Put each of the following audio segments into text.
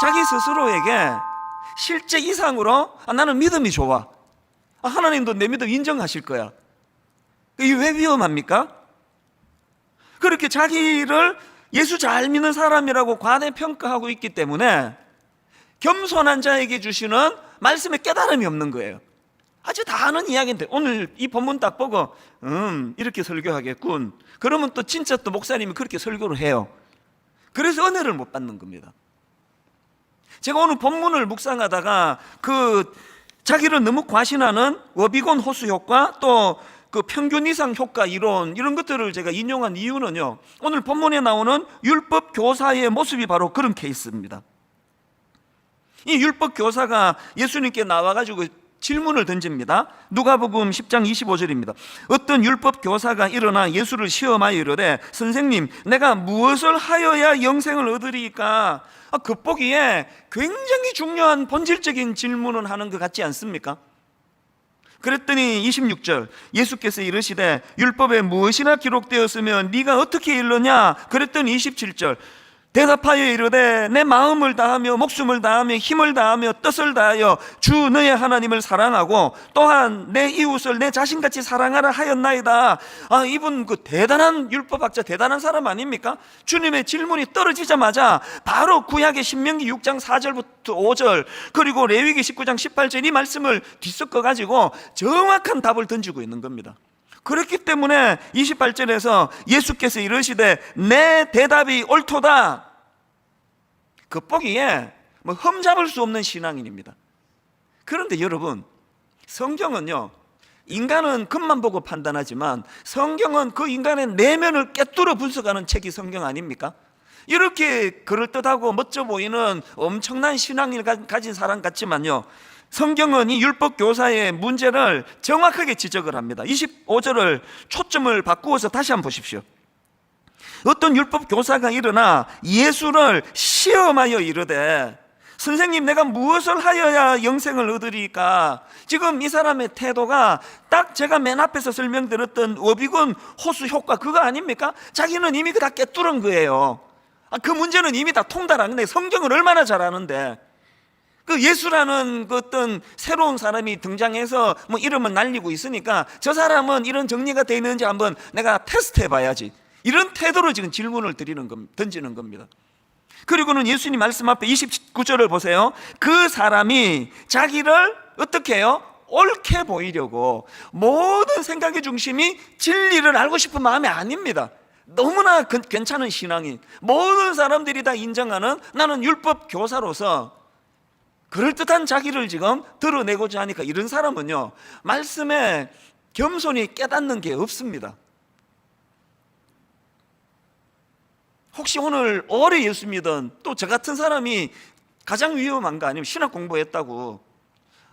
자기 스스로에게 실제 이상으로 나는 믿음이 좋아, 하나님도 내 믿음 인정하실 거야. 이게 왜 위험합니까? 그렇게 자기를 예수 잘 믿는 사람이라고 과대평가하고 있기 때문에 겸손한 자에게 주시는 말씀에 깨달음이 없는 거예요. 아주 다 아는 이야기인데 오늘 이 본문 딱 보고 이렇게 설교하겠군, 그러면 또 진짜 또 목사님이 그렇게 설교를 해요. 그래서 은혜를 못 받는 겁니다. 제가 오늘 본문을 묵상하다가 자기를 너무 과신하는 워비곤 호수 효과, 또 평균 이상 효과 이론, 이런 것들을 제가 인용한 이유는요, 오늘 본문에 나오는 율법 교사의 모습이 바로 그런 케이스입니다. 이 율법 교사가 예수님께 나와가지고 질문을 던집니다. 누가복음 10장 25절입니다. 어떤 율법 교사가 일어나 예수를 시험하여 이르되 선생님, 내가 무엇을 하여야 영생을 얻으리까? 겉보기에 굉장히 중요한 본질적인 질문을 하는 것 같지 않습니까? 그랬더니 26절, 예수께서 이르시되 율법에 무엇이나 기록되었으면 네가 어떻게 일러냐? 그랬더니 27절, 대답하여 이르되 내 마음을 다하며 목숨을 다하며 힘을 다하며 뜻을 다하여 주 너의 하나님을 사랑하고 또한 내 이웃을 내 자신같이 사랑하라 하였나이다. 이분 대단한 율법학자, 대단한 사람 아닙니까? 주님의 질문이 떨어지자마자 바로 구약의 신명기 6장 4절부터 5절, 그리고 레위기 19장 18절 이 말씀을 뒤섞어 가지고 정확한 답을 던지고 있는 겁니다. 그렇기 때문에 28절에서 예수께서 이르시되 내 대답이 옳도다. 겉보기에 흠잡을 수 없는 신앙인입니다. 그런데 여러분, 성경은요, 인간은 겉만 보고 판단하지만 성경은 그 인간의 내면을 꿰뚫어 분석하는 책이 성경 아닙니까? 이렇게 그럴듯하고 멋져 보이는 엄청난 신앙을 가진 사람 같지만요, 성경은 이 율법 교사의 문제를 정확하게 지적을 합니다. 25절을 초점을 바꾸어서 다시 한번 보십시오. 어떤 율법 교사가 일어나 예수를 시험하여 이르되 선생님, 내가 무엇을 하여야 영생을 얻으리까? 지금 이 사람의 태도가 딱 제가 맨 앞에서 설명드렸던 워비곤 호수 효과 그거 아닙니까? 자기는 이미 다 꿰뚫은 거예요. 그 문제는 이미 다 통달하는데 성경을 얼마나 잘 아는데, 예수라는 어떤 새로운 사람이 등장해서 이름을 날리고 있으니까 저 사람은 이런 정리가 되어 있는지 한번 내가 테스트 해봐야지, 이런 태도로 지금 질문을 던지는 겁니다. 그리고는 예수님 말씀 앞에 29절을 보세요. 그 사람이 자기를 어떻게 해요? 옳게 보이려고 모든 생각의 중심이 진리를 알고 싶은 마음이 아닙니다. 너무나 괜찮은 신앙인, 모든 사람들이 다 인정하는 나는 율법 교사로서 그럴듯한 자기를 지금 드러내고자 하니까 이런 사람은요, 말씀에 겸손히 깨닫는 게 없습니다. 혹시 오늘 오래 예수 믿은 또 저 같은 사람이 가장 위험한 거 아니면 신학 공부했다고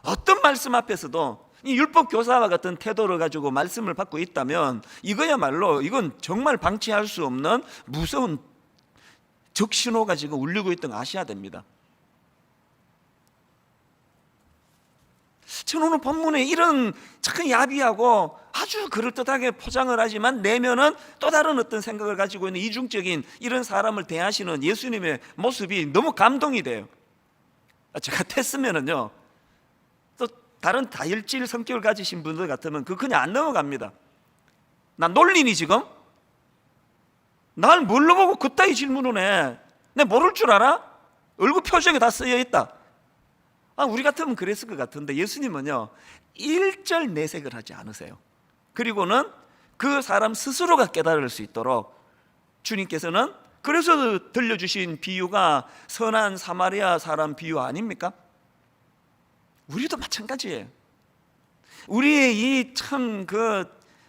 어떤 말씀 앞에서도 이 율법 교사와 같은 태도를 가지고 말씀을 받고 있다면 이거야말로 이건 정말 방치할 수 없는 무서운 적신호가 지금 울리고 있던 거 아셔야 됩니다. 저는 오늘 본문에 이런 참 야비하고 아주 그럴듯하게 포장을 하지만 내면은 또 다른 어떤 생각을 가지고 있는 이중적인 이런 사람을 대하시는 예수님의 모습이 너무 감동이 돼요. 저 같았으면은요, 또 다른 다혈질 성격을 가지신 분들 같으면 그냥 안 넘어갑니다. 난 놀리니 지금? 날 뭘로 보고 그따위 질문을 해? 내가 모를 줄 알아? 얼굴 표정에 다 쓰여 있다. 우리 같으면 그랬을 것 같은데 예수님은요, 일절 내색을 하지 않으세요. 그리고는 그 사람 스스로가 깨달을 수 있도록 주님께서는 그래서 들려주신 비유가 선한 사마리아 사람 비유 아닙니까? 우리도 마찬가지예요. 우리의 이 참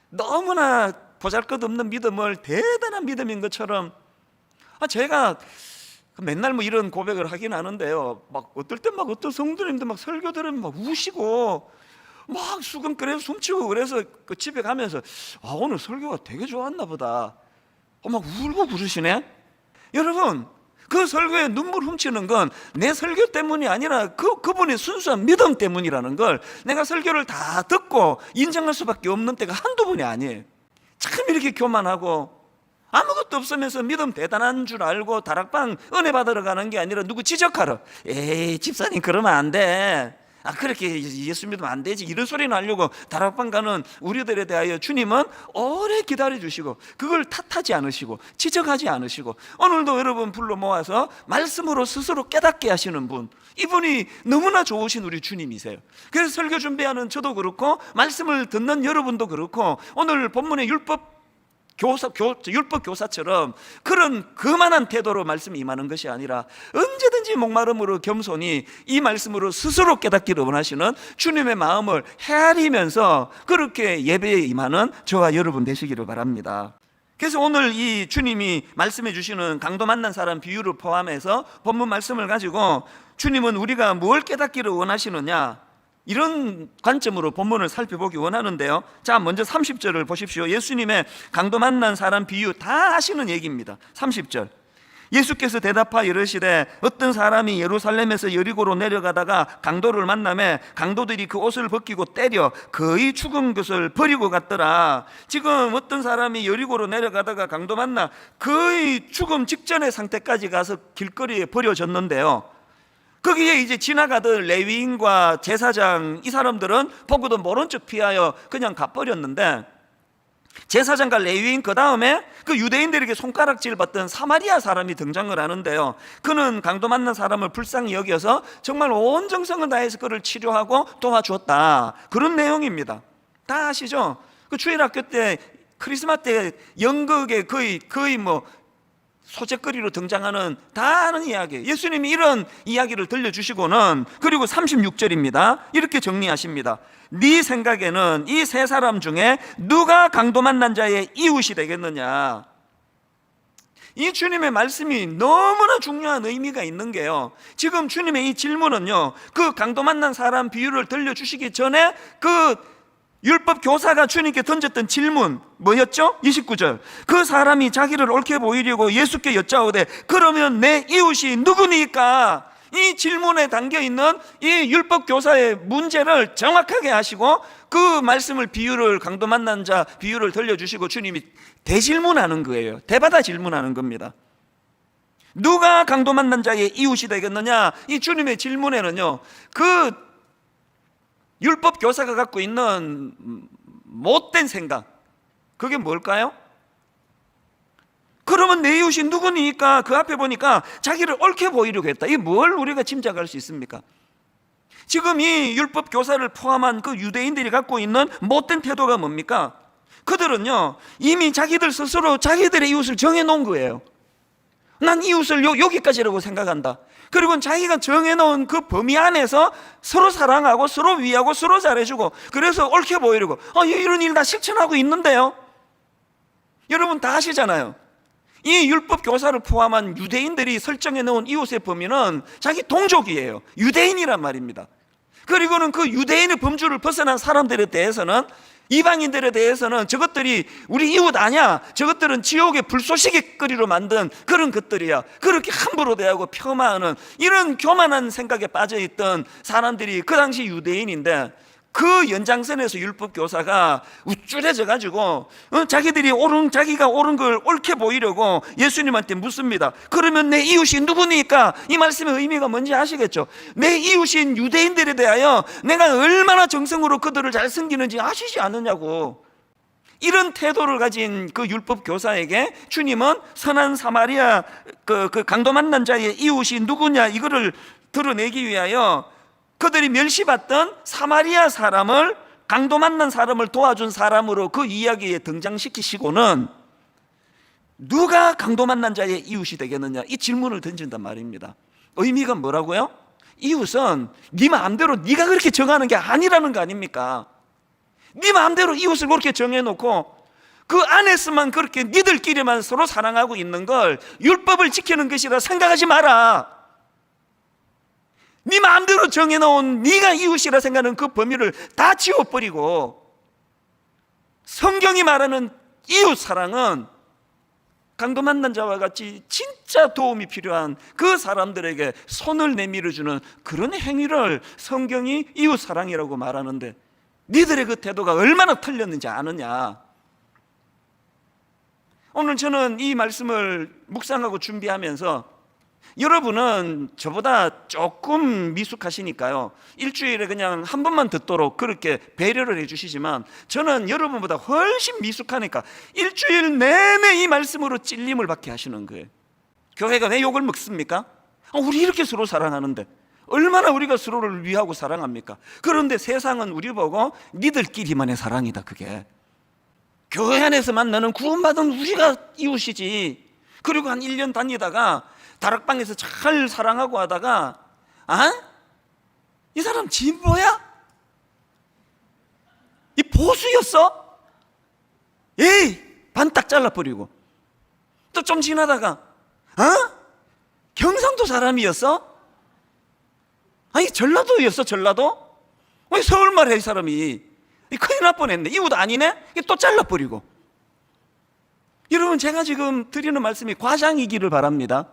너무나 보잘것없는 믿음을 대단한 믿음인 것처럼, 제가 맨날 이런 고백을 하긴 하는데요, 어떨 때 어떤 성도님들 설교 들으면 우시고 수건 끓여서 숨치고, 그래서 집에 가면서 오늘 설교가 되게 좋았나 보다 울고 부르시네. 여러분, 그 설교에 눈물 훔치는 건 내 설교 때문이 아니라 그분의 순수한 믿음 때문이라는 걸 내가 설교를 다 듣고 인정할 수밖에 없는 때가 한두 번이 아니에요. 참 이렇게 교만하고 아무것도 없으면서 믿음 대단한 줄 알고 다락방 은혜 받으러 가는 게 아니라 누구 지적하러, 에이 집사님 그러면 안 돼, 그렇게 예수 믿으면 안 되지, 이런 소리는 하려고 다락방 가는 우리들에 대하여 주님은 오래 기다려주시고 그걸 탓하지 않으시고 지적하지 않으시고 오늘도 여러분 불러 모아서 말씀으로 스스로 깨닫게 하시는 분, 이분이 너무나 좋으신 우리 주님이세요. 그래서 설교 준비하는 저도 그렇고 말씀을 듣는 여러분도 그렇고 오늘 본문의 율법 교사처럼 그런 그만한 태도로 말씀이 임하는 것이 아니라 언제든지 목마름으로 겸손히 이 말씀으로 스스로 깨닫기를 원하시는 주님의 마음을 헤아리면서 그렇게 예배에 임하는 저와 여러분 되시기를 바랍니다. 그래서 오늘 이 주님이 말씀해 주시는 강도 만난 사람 비유를 포함해서 본문 말씀을 가지고 주님은 우리가 뭘 깨닫기를 원하시느냐, 이런 관점으로 본문을 살펴보기 원하는데요. 자, 먼저 30절을 보십시오. 예수님의 강도 만난 사람 비유 다 하시는 얘기입니다. 30절, 예수께서 대답하여 이르시되 어떤 사람이 예루살렘에서 여리고로 내려가다가 강도를 만나매 강도들이 그 옷을 벗기고 때려 거의 죽은 것을 버리고 갔더라. 지금 어떤 사람이 여리고로 내려가다가 강도 만나 거의 죽음 직전의 상태까지 가서 길거리에 버려졌는데요, 거기에 이제 지나가던 레위인과 제사장, 이 사람들은 보고도 모른 척 피하여 그냥 가버렸는데, 제사장과 레위인 그 다음에 그 유대인들에게 손가락질 받던 사마리아 사람이 등장을 하는데요, 그는 강도 만난 사람을 불쌍히 여겨서 정말 온 정성을 다해서 그를 치료하고 도와주었다, 그런 내용입니다. 다 아시죠? 그 주일학교 때 크리스마스 때 연극에 거의 뭐 소재거리로 등장하는 다 아는 이야기, 예수님이 이런 이야기를 들려주시고는 그리고 36절입니다. 이렇게 정리하십니다. 네 생각에는 이 세 사람 중에 누가 강도 만난 자의 이웃이 되겠느냐. 이 주님의 말씀이 너무나 중요한 의미가 있는 게요, 지금 주님의 이 질문은요, 그 강도 만난 사람 비유를 들려주시기 전에 그 율법 교사가 주님께 던졌던 질문 뭐였죠? 29절, 그 사람이 자기를 옳게 보이려고 예수께 여짜오되 그러면 내 이웃이 누구니까? 이 질문에 담겨있는 이 율법 교사의 문제를 정확하게 하시고 그 말씀을 비유를, 강도 만난 자 비유를 들려주시고 주님이 대질문하는 거예요. 대받아 질문하는 겁니다. 누가 강도 만난 자의 이웃이 되겠느냐? 이 주님의 질문에는요, 그 율법 교사가 갖고 있는 못된 생각, 그게 뭘까요? 그러면 내 이웃이 누구니까? 그 앞에 보니까 자기를 옳게 보이려고 했다. 이게 뭘 우리가 짐작할 수 있습니까? 지금 이 율법 교사를 포함한 그 유대인들이 갖고 있는 못된 태도가 뭡니까? 그들은요, 이미 자기들 스스로 자기들의 이웃을 정해놓은 거예요. 난 이웃을 여기까지라고 생각한다. 그리고 자기가 정해놓은 그 범위 안에서 서로 사랑하고 서로 위하고 서로 잘해주고, 그래서 옳게 보이려고 이런 일 다 실천하고 있는데요, 여러분 다 아시잖아요. 이 율법 교사를 포함한 유대인들이 설정해놓은 이웃의 범위는 자기 동족이에요. 유대인이란 말입니다. 그리고는 그 유대인의 범주를 벗어난 사람들에 대해서는, 이방인들에 대해서는 저것들이 우리 이웃 아냐, 저것들은 지옥의 불쏘시개거리로 만든 그런 것들이야, 그렇게 함부로 대하고 폄하하는 이런 교만한 생각에 빠져있던 사람들이 그 당시 유대인인데, 그 연장선에서 율법 교사가 우쭐해져 가지고 자기가 옳은 걸 옳게 보이려고 예수님한테 묻습니다. 그러면 내 이웃이 누구니까? 이 말씀의 의미가 뭔지 아시겠죠? 내 이웃인 유대인들에 대하여 내가 얼마나 정성으로 그들을 잘 섬기는지 아시지 않느냐고. 이런 태도를 가진 그 율법 교사에게 주님은 선한 사마리아 그 강도 만난 자의 이웃이 누구냐, 이거를 드러내기 위하여 그들이 멸시받던 사마리아 사람을, 강도 만난 사람을 도와준 사람으로 그 이야기에 등장시키시고는 누가 강도 만난 자의 이웃이 되겠느냐, 이 질문을 던진단 말입니다. 의미가 뭐라고요? 이웃은 네 마음대로 네가 그렇게 정하는 게 아니라는 거 아닙니까? 네 마음대로 이웃을 그렇게 정해놓고 그 안에서만 그렇게 니들끼리만 서로 사랑하고 있는 걸 율법을 지키는 것이라 생각하지 마라. 네 마음대로 정해놓은 네가 이웃이라 생각하는 그 범위를 다 지워버리고, 성경이 말하는 이웃 사랑은 강도 만난 자와 같이 진짜 도움이 필요한 그 사람들에게 손을 내밀어주는 그런 행위를 성경이 이웃 사랑이라고 말하는데, 니들의 그 태도가 얼마나 틀렸는지 아느냐? 오늘 저는 이 말씀을 묵상하고 준비하면서 여러분은 저보다 조금 미숙하시니까요, 일주일에 그냥 한 번만 듣도록 그렇게 배려를 해주시지만, 저는 여러분보다 훨씬 미숙하니까 일주일 내내 이 말씀으로 찔림을 받게 하시는 거예요. 교회가 왜 욕을 먹습니까? 우리 이렇게 서로 사랑하는데 얼마나 우리가 서로를 위하고 사랑합니까? 그런데 세상은 우리 보고 니들끼리만의 사랑이다. 그게 교회 안에서 만나는 구원받은 우리가 이웃이지. 그리고 한 1년 다니다가 다락방에서 잘 사랑하고 하다가 이 사람 진보야? 이 보수였어? 에이, 반 딱 잘라버리고 또 좀 지나다가 경상도 사람이었어? 아니 전라도였어. 전라도? 왜 서울말 해 이 사람이? 큰일 날 뻔했네. 이웃 아니네? 또 잘라버리고. 여러분, 제가 지금 드리는 말씀이 과장이기를 바랍니다.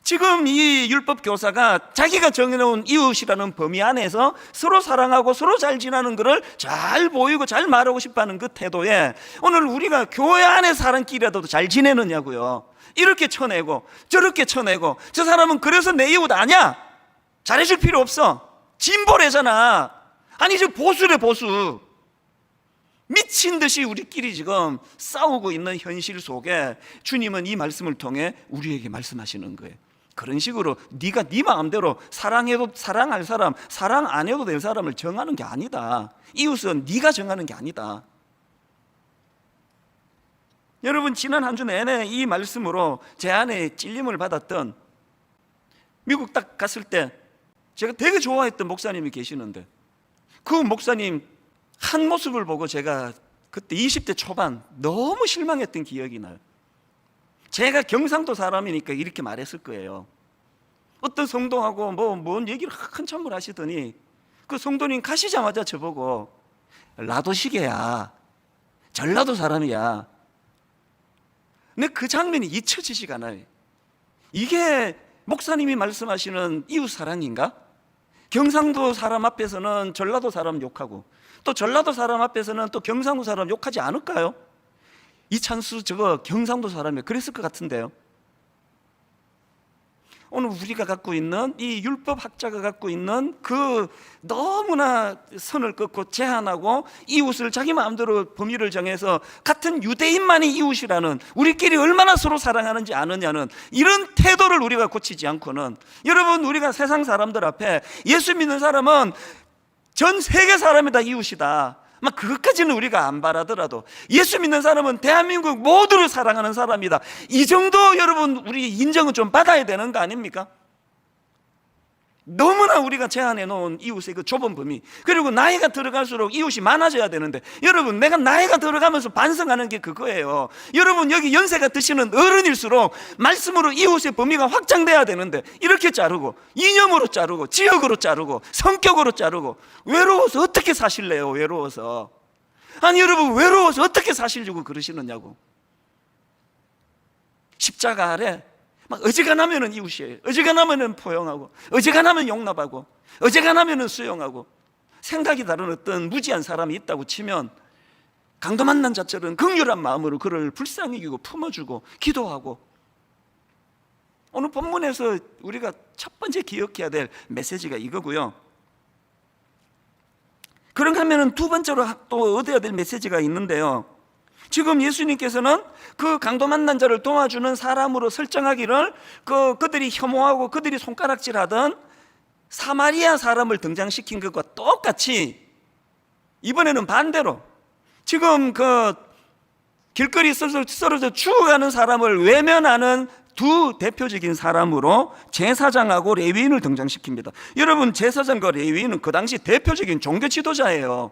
지금 이 율법 교사가 자기가 정해놓은 이웃이라는 범위 안에서 서로 사랑하고 서로 잘 지내는 것을 잘 보이고 잘 말하고 싶어하는 그 태도에 오늘 우리가 교회 안에 사람끼리라도 잘 지내느냐고요. 이렇게 쳐내고 저렇게 쳐내고, 저 사람은 그래서 내 이웃 아니야? 잘해줄 필요 없어. 진보래잖아. 아니 저 보수래, 보수. 미친 듯이 우리끼리 지금 싸우고 있는 현실 속에 주님은 이 말씀을 통해 우리에게 말씀하시는 거예요. 그런 식으로 네가 네 마음대로 사랑해도 사랑할 사람, 사랑 안 해도 될 사람을 정하는 게 아니다. 이웃은 네가 정하는 게 아니다. 여러분, 지난 한 주 내내 이 말씀으로 제 안에 찔림을 받았던, 미국 딱 갔을 때 제가 되게 좋아했던 목사님이 계시는데, 그 목사님 한 모습을 보고 제가 그때 20대 초반 너무 실망했던 기억이 나요. 제가 경상도 사람이니까 이렇게 말했을 거예요. 어떤 성도하고 뭔 얘기를 한참을 하시더니 그 성도님 가시자마자 저보고 라도시계야, 전라도 사람이야. 근데 그 장면이 잊혀지지가 않아요. 이게 목사님이 말씀하시는 이웃 사랑인가? 경상도 사람 앞에서는 전라도 사람 욕하고, 또 전라도 사람 앞에서는 또 경상도 사람 욕하지 않을까요? 이찬수 저거 경상도 사람이에요. 그랬을 것 같은데요. 오늘 우리가 갖고 있는 이 율법학자가 갖고 있는 그 너무나 선을 긋고 제한하고 이웃을 자기 마음대로 범위를 정해서 같은 유대인만이 이웃이라는, 우리끼리 얼마나 서로 사랑하는지 아느냐는 이런 태도를 우리가 고치지 않고는, 여러분, 우리가 세상 사람들 앞에 예수 믿는 사람은 전 세계 사람이 다 이웃이다, 막 그것까지는 우리가 안 바라더라도 예수 믿는 사람은 대한민국 모두를 사랑하는 사람이다, 이 정도 여러분 우리 인정은 좀 받아야 되는 거 아닙니까? 너무나 우리가 제한해 놓은 이웃의 그 좁은 범위, 그리고 나이가 들어갈수록 이웃이 많아져야 되는데, 여러분, 내가 나이가 들어가면서 반성하는 게 그거예요. 여러분, 여기 연세가 드시는 어른일수록 말씀으로 이웃의 범위가 확장돼야 되는데 이렇게 자르고, 이념으로 자르고, 지역으로 자르고, 성격으로 자르고, 외로워서 어떻게 사실래요? 외로워서. 아니 여러분, 외로워서 어떻게 사시려고 그러시느냐고. 십자가 아래 막 어지간하면은 이웃이에요. 어지간하면은 포용하고, 어지간하면 용납하고, 어지간하면은 수용하고. 생각이 다른 어떤 무지한 사람이 있다고 치면 강도 만난 자처럼 긍휼한 마음으로 그를 불쌍히 여기고 품어주고 기도하고. 오늘 본문에서 우리가 첫 번째 기억해야 될 메시지가 이거고요. 그런가 하면은 두 번째로 또 얻어야 될 메시지가 있는데요, 지금 예수님께서는 그 강도 만난 자를 도와주는 사람으로 설정하기를 그들이 혐오하고 그들이 손가락질하던 사마리아 사람을 등장시킨 것과 똑같이 이번에는 반대로 지금 그 길거리 쓰러져 죽어가는 사람을 외면하는 두 대표적인 사람으로 제사장하고 레위인을 등장시킵니다. 여러분, 제사장과 레위인은 그 당시 대표적인 종교 지도자예요.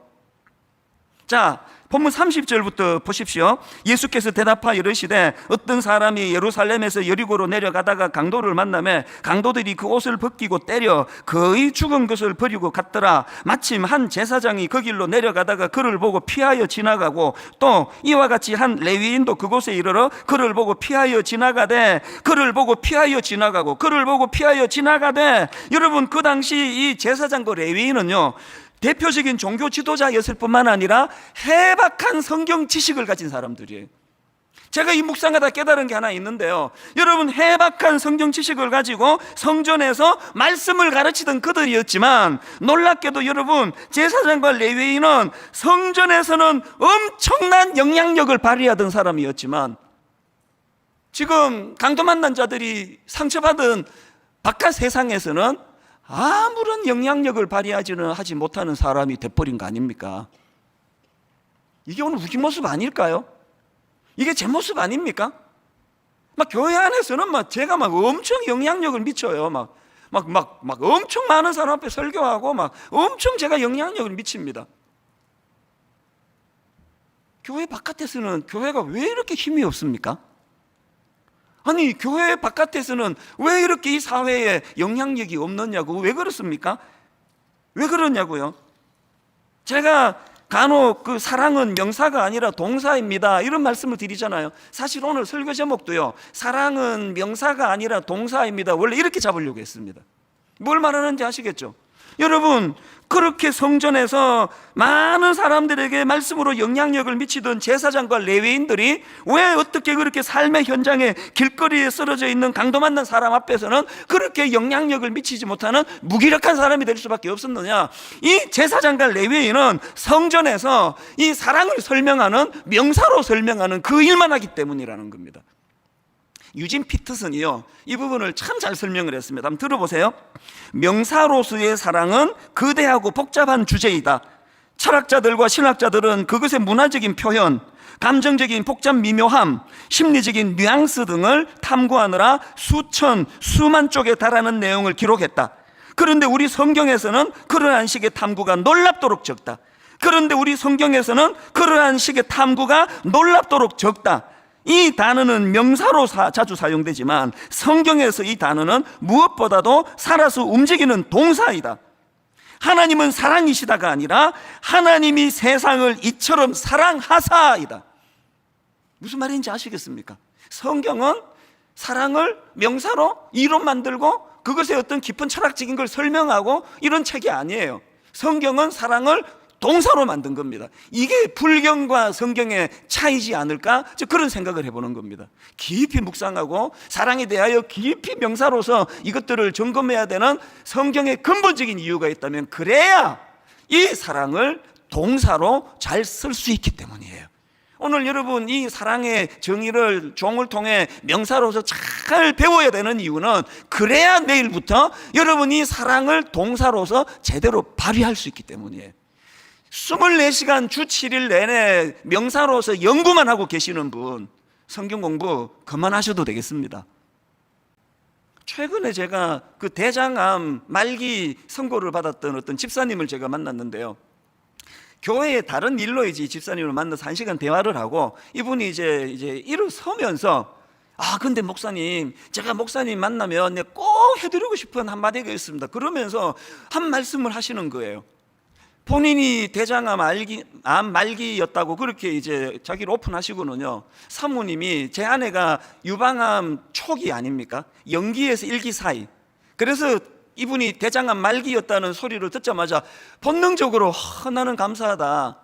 자, 본문 30절부터 보십시오. 예수께서 대답하여 이르시되 어떤 사람이 예루살렘에서 여리고로 내려가다가 강도를 만나매 강도들이 그 옷을 벗기고 때려 거의 죽은 것을 버리고 갔더라. 마침 한 제사장이 그 길로 내려가다가 그를 보고 피하여 지나가고, 또 이와 같이 한 레위인도 그곳에 이르러 그를 보고 피하여 지나가되, 그를 보고 피하여 지나가고, 그를 보고 피하여 지나가되. 여러분, 그 당시 이 제사장과 레위인은요, 대표적인 종교 지도자였을 뿐만 아니라 해박한 성경 지식을 가진 사람들이에요. 제가 이 묵상하다 깨달은 게 하나 있는데요, 여러분, 해박한 성경 지식을 가지고 성전에서 말씀을 가르치던 그들이었지만 놀랍게도 여러분, 제사장과 레위인은 성전에서는 엄청난 영향력을 발휘하던 사람이었지만 지금 강도 만난 자들이 상처받은 바깥 세상에서는 아무런 영향력을 발휘하지는 하지 못하는 사람이 돼버린 거 아닙니까? 이게 오늘 우리 모습 아닐까요? 이게 제 모습 아닙니까? 막 교회 안에서는 제가 엄청 영향력을 미쳐요. 막 엄청 많은 사람 앞에 설교하고 엄청 제가 영향력을 미칩니다. 교회 바깥에서는 교회가 왜 이렇게 힘이 없습니까? 아니, 교회 바깥에서는 왜 이렇게 이 사회에 영향력이 없느냐고. 왜 그렇습니까? 왜 그러냐고요? 제가 간혹 사랑은 명사가 아니라 동사입니다, 이런 말씀을 드리잖아요. 사실 오늘 설교 제목도요, 사랑은 명사가 아니라 동사입니다, 원래 이렇게 잡으려고 했습니다. 뭘 말하는지 아시겠죠? 여러분, 그렇게 성전에서 많은 사람들에게 말씀으로 영향력을 미치던 제사장과 레위인들이 왜 어떻게 그렇게 삶의 현장에 길거리에 쓰러져 있는 강도 만난 사람 앞에서는 그렇게 영향력을 미치지 못하는 무기력한 사람이 될 수밖에 없었느냐? 이 제사장과 레위인은 성전에서 이 사랑을 설명하는, 명사로 설명하는 그 일만 하기 때문이라는 겁니다. 유진 피터슨이요, 이 부분을 참 잘 설명을 했습니다. 한번 들어보세요. 명사로서의 사랑은 거대하고 복잡한 주제이다. 철학자들과 신학자들은 그것의 문화적인 표현, 감정적인 복잡 미묘함, 심리적인 뉘앙스 등을 탐구하느라 수만 쪽에 달하는 내용을 기록했다. 그런데 우리 성경에서는 그러한 식의 탐구가 놀랍도록 적다. 그런데 우리 성경에서는 그러한 식의 탐구가 놀랍도록 적다. 이 단어는 명사로 자주 사용되지만 성경에서 이 단어는 무엇보다도 살아서 움직이는 동사이다. 하나님은 사랑이시다가 아니라 하나님이 세상을 이처럼 사랑하사이다. 무슨 말인지 아시겠습니까? 성경은 사랑을 명사로 이론 만들고 그것의 어떤 깊은 철학적인 걸 설명하고 이런 책이 아니에요. 성경은 사랑을 동사로 만든 겁니다. 이게 불경과 성경의 차이지 않을까? 그런 생각을 해보는 겁니다. 깊이 묵상하고 사랑에 대하여 깊이 명사로서 이것들을 점검해야 되는 성경의 근본적인 이유가 있다면, 그래야 이 사랑을 동사로 잘 쓸 수 있기 때문이에요. 오늘 여러분, 이 사랑의 정의를 종을 통해 명사로서 잘 배워야 되는 이유는, 그래야 내일부터 여러분이 사랑을 동사로서 제대로 발휘할 수 있기 때문이에요. 24시간 주 7일 내내 명사로서 연구만 하고 계시는 분, 성경 공부 그만하셔도 되겠습니다. 최근에 제가 그 대장암 말기 선고를 받았던 어떤 집사님을 제가 만났는데요, 교회의 다른 일로 이제 집사님을 만나서 1시간 대화를 하고, 이분이 이제 일어서면서 근데 목사님, 제가 목사님 만나면 꼭 해드리고 싶은 한마디가 있습니다, 그러면서 한 말씀을 하시는 거예요. 본인이 대장암 말기였다고 그렇게 이제 자기를 오픈하시고는요, 사모님이, 제 아내가 유방암 초기 아닙니까? 영기에서 1기 사이. 그래서 이분이 대장암 말기였다는 소리를 듣자마자 본능적으로 나는 감사하다,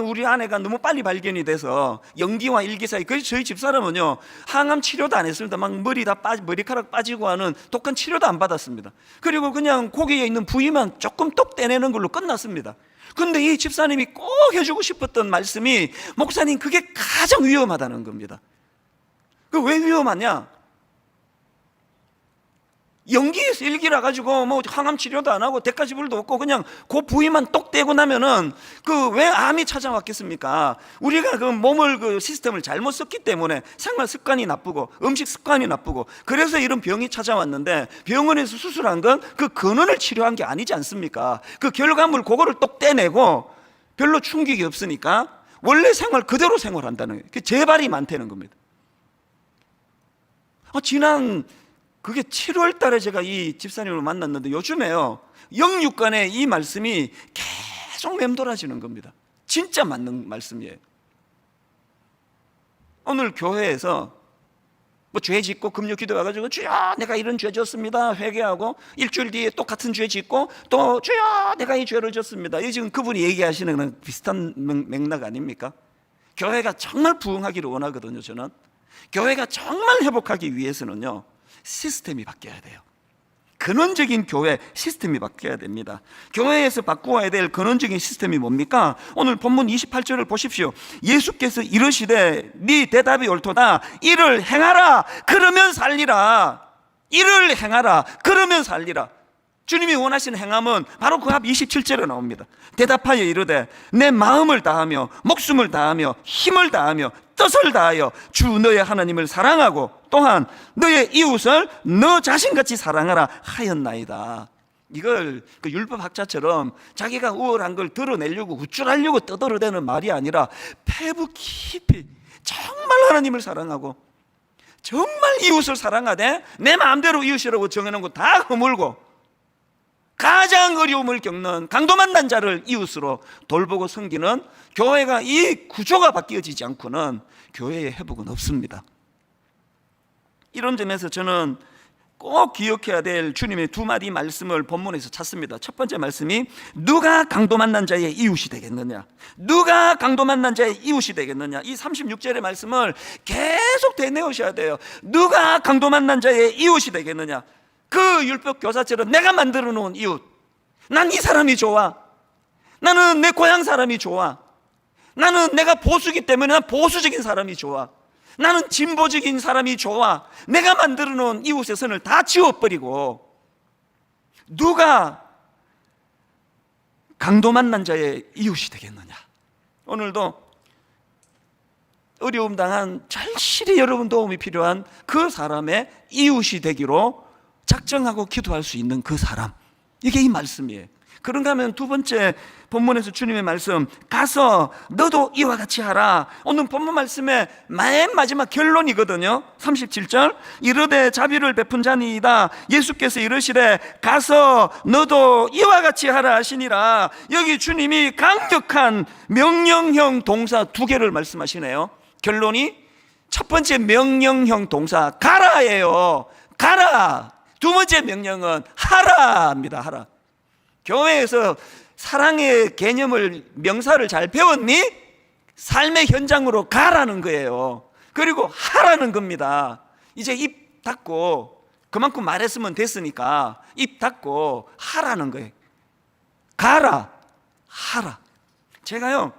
우리 아내가 너무 빨리 발견이 돼서 영기와 1기 사이. 그래서 저희 집사람은요, 항암 치료도 안 했습니다. 막 머리카락 빠지고 하는 독한 치료도 안 받았습니다. 그리고 그냥 고기에 있는 부위만 조금 똑 떼내는 걸로 끝났습니다. 근데 이 집사님이 꼭 해주고 싶었던 말씀이, 목사님, 그게 가장 위험하다는 겁니다. 그 왜 위험하냐? 연기에서 1기라 가지고 항암 치료도 안 하고 대가지불도 없고 그냥 그 부위만 똑 떼고 나면은 왜 암이 찾아왔겠습니까? 우리가 그 몸을 시스템을 잘못 썼기 때문에 생활 습관이 나쁘고 음식 습관이 나쁘고, 그래서 이런 병이 찾아왔는데, 병원에서 수술한 건 그 근원을 치료한 게 아니지 않습니까? 그 결과물 그거를 똑 떼내고 별로 충격이 없으니까 원래 생활 그대로 생활한다는 거예요. 재발이 많다는 겁니다. 지난 그게 7월 달에 제가 이 집사님을 만났는데, 요즘에요, 영육간에 이 말씀이 계속 맴돌아지는 겁니다. 진짜 맞는 말씀이에요. 오늘 교회에서 뭐 죄 짓고 금요 기도 와가지고 주여 내가 이런 죄 졌습니다 회개하고 일주일 뒤에 똑같은 죄 짓고 또 주여 내가 이 죄를 졌습니다. 이 지금 그분이 얘기하시는 거는 비슷한 맥락 아닙니까? 교회가 정말 부흥하기를 원하거든요. 저는 교회가 정말 회복하기 위해서는요 시스템이 바뀌어야 돼요. 근원적인 교회 시스템이 바뀌어야 됩니다. 교회에서 바꾸어야 될 근원적인 시스템이 뭡니까? 오늘 본문 28절을 보십시오. 예수께서 이르시되 네 대답이 옳도다. 이를 행하라 그러면 살리라. 이를 행하라 그러면 살리라. 주님이 원하시는 행함은 바로 그 앞 27절에 나옵니다. 대답하여 이르되 내 마음을 다하며 목숨을 다하며 힘을 다하며 뜻을 다하여 주 너의 하나님을 사랑하고 또한 너의 이웃을 너 자신같이 사랑하라 하였나이다. 이걸 그 율법학자처럼 자기가 우월한 걸 드러내려고 우쭐하려고 떠들어대는 말이 아니라 패부 깊이 정말 하나님을 사랑하고 정말 이웃을 사랑하되 내 마음대로 이웃이라고 정해놓은 거 다 허물고 가장 어려움을 겪는 강도 만난 자를 이웃으로 돌보고 섬기는 교회가 이 구조가 바뀌어지지 않고는 교회의 회복은 없습니다. 이런 점에서 저는 꼭 기억해야 될 주님의 두 마디 말씀을 본문에서 찾습니다. 첫 번째 말씀이 누가 강도 만난 자의 이웃이 되겠느냐, 누가 강도 만난 자의 이웃이 되겠느냐. 이 36절의 말씀을 계속 되뇌우셔야 돼요. 누가 강도 만난 자의 이웃이 되겠느냐. 그 율법 교사처럼 내가 만들어 놓은 이웃, 난 이 사람이 좋아, 나는 내 고향 사람이 좋아, 나는 내가 보수기 때문에 난 보수적인 사람이 좋아, 나는 진보적인 사람이 좋아, 내가 만들어 놓은 이웃의 선을 다 지워버리고 누가 강도 만난 자의 이웃이 되겠느냐. 오늘도 어려움 당한 절실히 여러분 도움이 필요한 그 사람의 이웃이 되기로 작정하고 기도할 수 있는 그 사람, 이게 이 말씀이에요. 그런가 하면 두 번째 본문에서 주님의 말씀, 가서 너도 이와 같이 하라. 오늘 본문 말씀의 맨 마지막 결론이거든요. 37절 이르되 자비를 베푼 자니이다. 예수께서 이르시되 가서 너도 이와 같이 하라 하시니라. 여기 주님이 강력한 명령형 동사 두 개를 말씀하시네요. 결론이 첫 번째 명령형 동사 가라예요. 가라. 두 번째 명령은 하라입니다. 하라. 교회에서 사랑의 개념을, 명사를 잘 배웠니? 삶의 현장으로 가라는 거예요. 그리고 하라는 겁니다. 이제 입 닫고 그만큼 말했으면 됐으니까 입 닫고 하라는 거예요. 가라, 하라. 제가요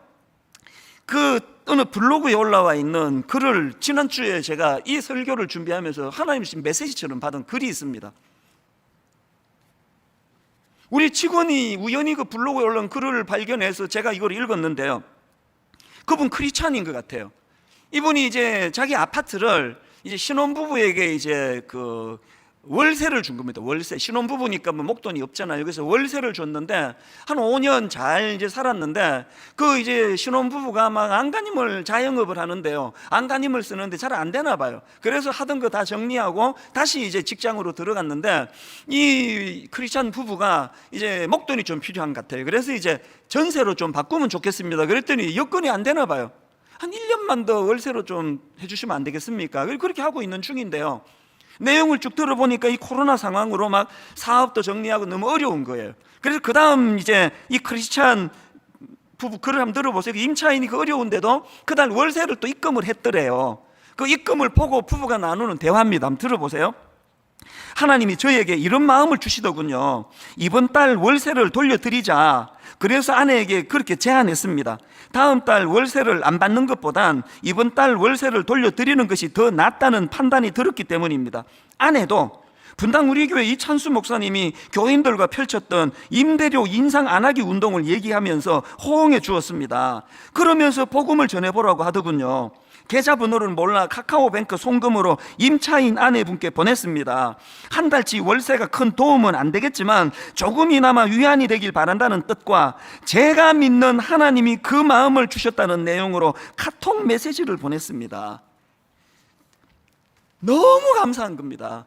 그 어느 블로그에 올라와 있는 글을 지난주에 제가 이 설교를 준비하면서 하나님 주신 메시지처럼 받은 글이 있습니다. 우리 직원이 우연히 그 블로그에 올라온 글을 발견해서 제가 이걸 읽었는데요, 그분 크리스찬인 것 같아요. 이분이 이제 자기 아파트를 이제 신혼부부에게 이제 그 월세를 준 겁니다. 월세. 신혼부부니까 뭐 목돈이 없잖아요. 그래서 월세를 줬는데 한 5년 잘 이제 살았는데 그 이제 신혼부부가 막 안간힘을 자영업을 하는데요, 안간힘을 쓰는데 잘 안 되나 봐요. 그래서 하던 거 다 정리하고 다시 이제 직장으로 들어갔는데 이 크리스찬 부부가 이제 목돈이 좀 필요한 것 같아요. 그래서 이제 전세로 좀 바꾸면 좋겠습니다. 그랬더니 여건이 안 되나 봐요. 한 1년만 더 월세로 좀 해주시면 안 되겠습니까? 그렇게 하고 있는 중인데요, 내용을 쭉 들어보니까 이 코로나 상황으로 막 사업도 정리하고 너무 어려운 거예요. 그래서 그 다음 이제 이 크리스찬 부부 글을 한번 들어보세요. 임차인이 그 어려운데도 그달 월세를 또 입금을 했더래요. 그 입금을 보고 부부가 나누는 대화입니다. 한번 들어보세요. 하나님이 저에게 이런 마음을 주시더군요. 이번 달 월세를 돌려드리자. 그래서 아내에게 그렇게 제안했습니다. 다음 달 월세를 안 받는 것보단 이번 달 월세를 돌려드리는 것이 더 낫다는 판단이 들었기 때문입니다. 아내도 분당 우리 교회 이찬수 목사님이 교인들과 펼쳤던 임대료 인상 안 하기 운동을 얘기하면서 호응해 주었습니다. 그러면서 복음을 전해보라고 하더군요. 계좌번호를 몰라 카카오뱅크 송금으로 임차인 아내분께 보냈습니다. 한 달치 월세가 큰 도움은 안 되겠지만 조금이나마 위안이 되길 바란다는 뜻과 제가 믿는 하나님이 그 마음을 주셨다는 내용으로 카톡 메시지를 보냈습니다. 너무 감사한 겁니다.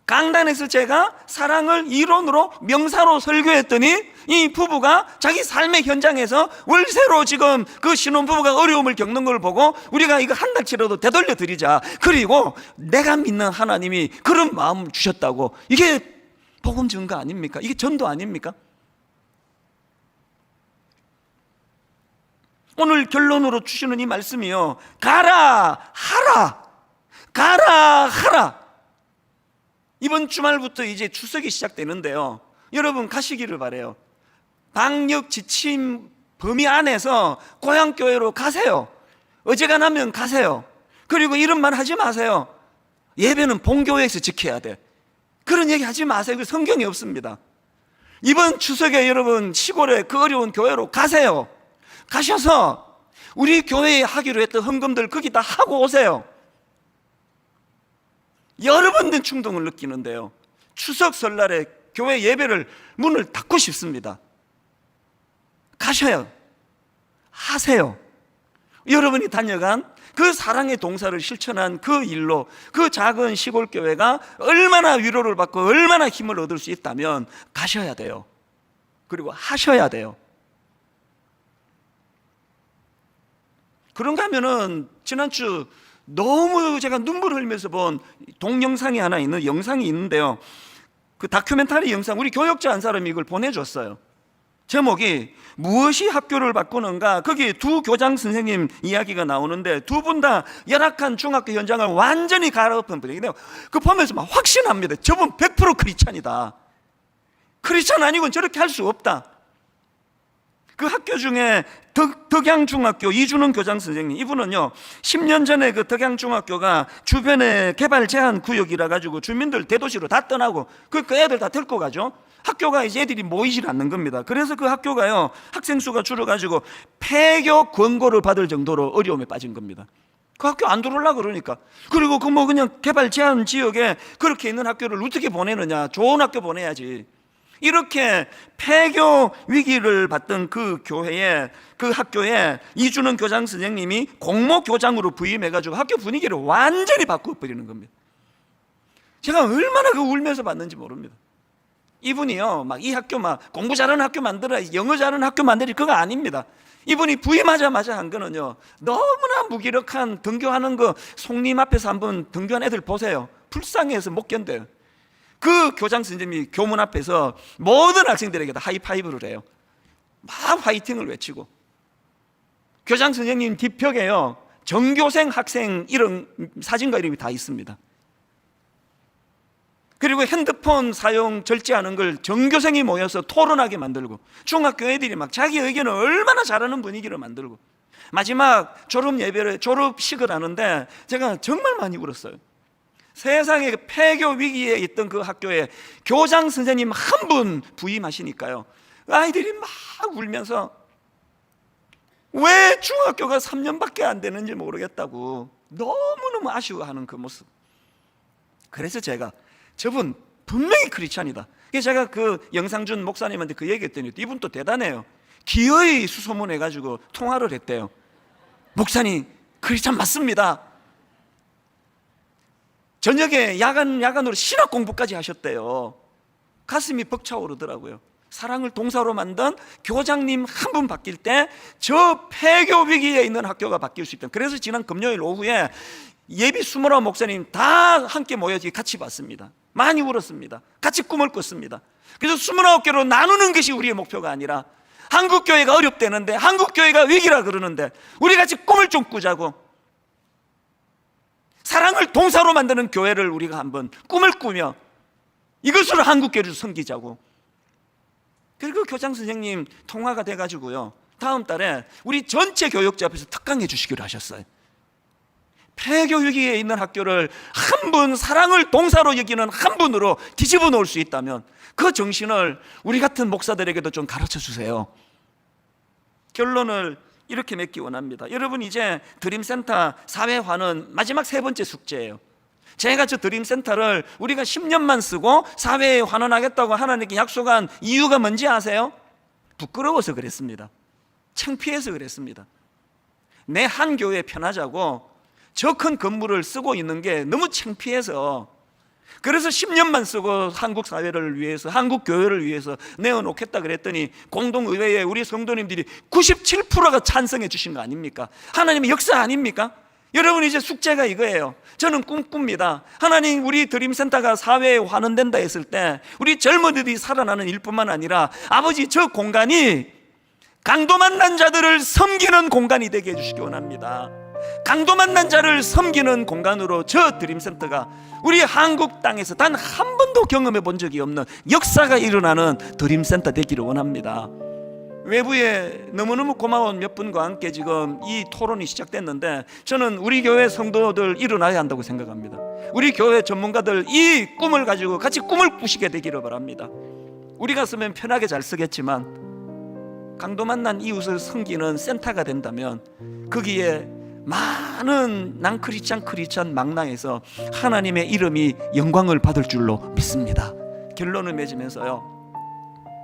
강단에서 제가 사랑을 이론으로 명사로 설교했더니 이 부부가 자기 삶의 현장에서 월세로 지금 그 신혼부부가 어려움을 겪는 걸 보고 우리가 이거 한 달치라도 되돌려 드리자, 그리고 내가 믿는 하나님이 그런 마음을 주셨다고, 이게 복음 증거 아닙니까? 이게 전도 아닙니까? 오늘 결론으로 주시는 이 말씀이요, 가라 하라, 가라 하라. 이번 주말부터 이제 추석이 시작되는데요, 여러분 가시기를 바라요. 방역 지침 범위 안에서 고향교회로 가세요. 어지간하면 가세요. 그리고 이런 말 하지 마세요. 예배는 본교회에서 지켜야 돼, 그런 얘기 하지 마세요. 그 성경에 없습니다. 이번 추석에 여러분 시골에 그 어려운 교회로 가세요. 가셔서 우리 교회에 하기로 했던 헌금들 거기 다 하고 오세요. 여러 번 된 충동을 느끼는데요, 추석 설날에 교회 예배를 문을 닫고 싶습니다. 가셔요. 하세요. 여러분이 다녀간 그 사랑의 동사를 실천한 그 일로 그 작은 시골 교회가 얼마나 위로를 받고 얼마나 힘을 얻을 수 있다면 가셔야 돼요. 그리고 하셔야 돼요. 그런가 하면은 지난주 너무 제가 눈물 흘리면서 본 동영상이 하나 있는 영상이 있는데요, 그 다큐멘터리 영상, 우리 교역자 한 사람이 이걸 보내줬어요. 제목이 무엇이 학교를 바꾸는가. 거기 두 교장 선생님 이야기가 나오는데 두 분 다 열악한 중학교 현장을 완전히 갈아엎은 분이에요. 그 보면서 막 확신합니다. 저분 100% 크리스찬이다. 크리스찬 아니고는 저렇게 할 수 없다. 그 학교 중에 덕양중학교 이준원 교장 선생님, 이분은요 10년 전에 그 덕양중학교가 주변에 개발 제한 구역이라 가지고 주민들 대도시로 다 떠나고 그 애들 다 데리고 가죠. 학교가 이제 애들이 모이질 않는 겁니다. 그래서 그 학교가요 학생 수가 줄어가지고 폐교 권고를 받을 정도로 어려움에 빠진 겁니다. 그 학교 안 들어오려고 그러니까. 그리고 그 뭐 그냥 개발 제한 지역에 그렇게 있는 학교를 어떻게 보내느냐, 좋은 학교 보내야지. 이렇게 폐교 위기를 받던 그 교회에, 그 학교에 이준원 교장 선생님이 공모 교장으로 부임해가지고 학교 분위기를 완전히 바꿔버리는 겁니다. 제가 얼마나 그 울면서 봤는지 모릅니다. 이분이요 막 이 학교 막 공부 잘하는 학교 만들어, 영어 잘하는 학교 만들이, 그거 아닙니다. 이분이 부임하자마자 한 거는요, 너무나 무기력한 등교하는 거 송림 앞에서 한번 등교한 애들 보세요. 불쌍해서 못 견뎌요. 그 교장 선생님이 교문 앞에서 모든 학생들에게 다 하이파이브를 해요. 막 화이팅을 외치고, 교장 선생님 뒷벽에요 전교생 학생 이름, 사진과 이름이 다 있습니다. 그리고 핸드폰 사용 절제하는 걸 전교생이 모여서 토론하게 만들고, 중학교 애들이 막 자기 의견을 얼마나 잘하는 분위기를 만들고, 마지막 졸업 예배를, 졸업식을 하는데 제가 정말 많이 울었어요. 세상에 폐교 위기에 있던 그 학교에 교장 선생님 한 분 부임하시니까요, 아이들이 막 울면서 왜 중학교가 3년밖에 안 되는지 모르겠다고 너무너무 아쉬워하는 그 모습. 그래서 제가 저분 분명히 크리스찬이다. 그래서 제가 그 영상준 목사님한테 그 얘기했더니 이분 또 대단해요. 기어이 수소문해가지고 통화를 했대요. 목사님 크리스찬 맞습니다. 저녁에 야간으로 신학 공부까지 하셨대요. 가슴이 벅차오르더라고요. 사랑을 동사로 만든 교장님 한 분 바뀔 때 저 폐교 위기에 있는 학교가 바뀔 수 있다. 그래서 지난 금요일 오후에 예비 수모라 목사님 다 함께 모여서 같이 봤습니다. 많이 울었습니다. 같이 꿈을 꿨습니다. 그래서 29개로 나누는 것이 우리의 목표가 아니라, 한국교회가 어렵다는데, 한국교회가 위기라 그러는데 우리 같이 꿈을 좀 꾸자고, 사랑을 동사로 만드는 교회를 우리가 한번 꿈을 꾸며 이것으로 한국교회를 섬기자고. 그리고 교장 선생님 통화가 돼가지고요, 다음 달에 우리 전체 교역자 앞에서 특강해 주시기로 하셨어요. 폐교 위기에 있는 학교를 한 분, 사랑을 동사로 여기는 한 분으로 뒤집어 놓을 수 있다면 그 정신을 우리 같은 목사들에게도 좀 가르쳐 주세요. 결론을 이렇게 맺기 원합니다. 여러분, 이제 드림센터 사회화는 마지막 세 번째 숙제예요. 제가 저 드림센터를 우리가 10년만 쓰고 사회에 환원하겠다고 하나님께 약속한 이유가 뭔지 아세요? 부끄러워서 그랬습니다. 창피해서 그랬습니다. 내 한 교회에 편하자고 저 큰 건물을 쓰고 있는 게 너무 창피해서 그래서 10년만 쓰고 한국 사회를 위해서, 한국 교회를 위해서 내어놓겠다 그랬더니 공동의회에 우리 성도님들이 97%가 찬성해 주신 거 아닙니까? 하나님의 역사 아닙니까? 여러분, 이제 숙제가 이거예요. 저는 꿈꿉니다. 하나님, 우리 드림센터가 사회에 환원된다 했을 때 우리 젊은이들이 살아나는 일뿐만 아니라 아버지, 저 공간이 강도 만난 자들을 섬기는 공간이 되게 해주시기 원합니다. 강도 만난 자를 섬기는 공간으로 저 드림센터가 우리 한국 땅에서 단 한 번도 경험해 본 적이 없는 역사가 일어나는 드림센터 되기를 원합니다. 외부에 너무너무 고마운 몇 분과 함께 지금 이 토론이 시작됐는데, 저는 우리 교회 성도들 일어나야 한다고 생각합니다. 우리 교회 전문가들 이 꿈을 가지고 같이 꿈을 꾸시게 되기를 바랍니다. 우리가 쓰면 편하게 잘 쓰겠지만 강도 만난 이웃을 섬기는 센터가 된다면 거기에 많은 난크리스찬 망나에서 하나님의 이름이 영광을 받을 줄로 믿습니다. 결론을 맺으면서요,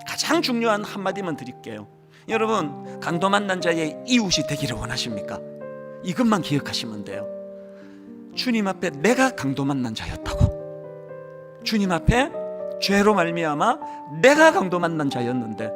가장 중요한 한마디만 드릴게요. 여러분, 강도 만난 자의 이웃이 되기를 원하십니까? 이것만 기억하시면 돼요. 주님 앞에 내가 강도 만난 자였다고, 주님 앞에 죄로 말미암아 내가 강도 만난 자였는데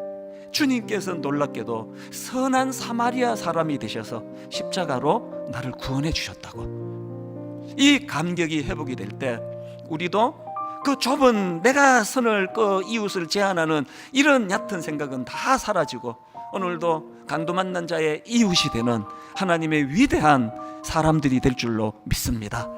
주님께서 놀랍게도 선한 사마리아 사람이 되셔서 십자가로 나를 구원해 주셨다고. 이 감격이 회복이 될 때 우리도 그 좁은 내가 선을 이웃을 제한하는 이런 얕은 생각은 다 사라지고 오늘도 강도 만난 자의 이웃이 되는 하나님의 위대한 사람들이 될 줄로 믿습니다.